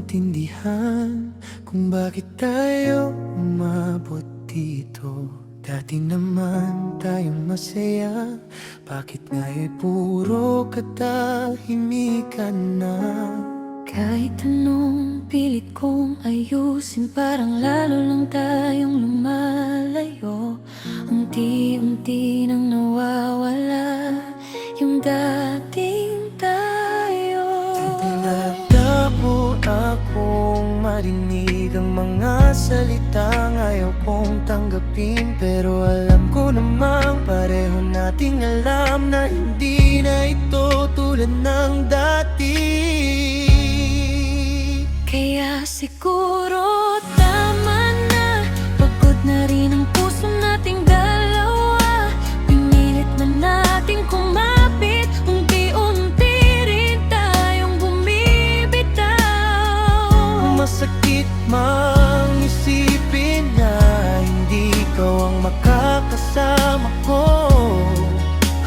maintindihan kung bakit tayo umabot dito. Dati naman tayong masaya, bakit nga'y puro katahimikan na? Kahit anong pilit kong ayusin, parang lalo lang tayong lumalayo. Unti-unti nang nawawala yung dating tayo. Nagtabo akong marinig ang mga salitang ayaw kong tanggapin, pero alam ko namang pareho nating alam na hindi na ito tulad ng dati. Kaya siguro tama na, pagod na rin ang puso nating dalawa. Pinilit na nating kumapit, unti-unti rin tayong bumibitaw. Masakit mang isipin na hindi ikaw ang makakasama ko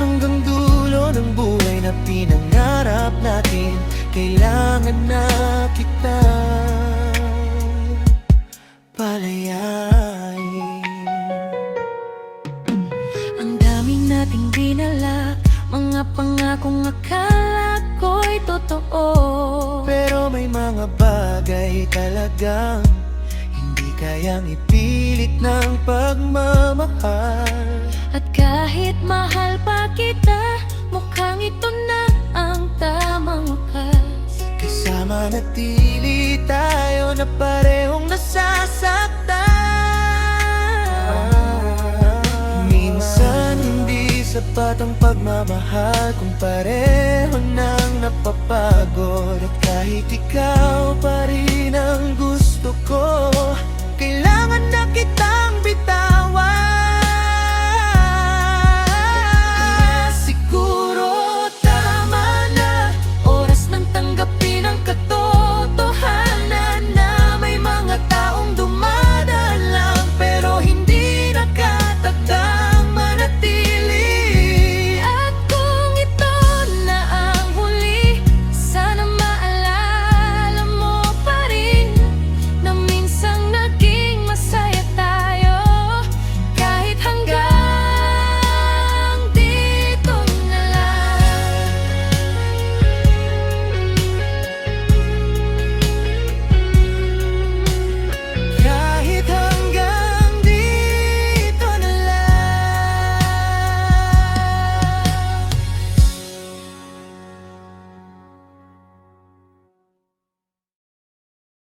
hanggang dulo ng buhay na pinangarap natin. Kailangan na kita palayain. Ang daming nating dinala, mga pangakong akala ko'y totoo. Pero may mga bagay talagang hindi kayang ipilit ng pagmamahal. At kahit mahal pa kita, mukhang ito na ang tamang wakas. Kasama natili tayo na parehong nasasaktan. Minsan hindi sapat ang pagmamahal kung pareho nang napapagod. At kahit ikaw pa rin ang gusto ko, kailangan na kita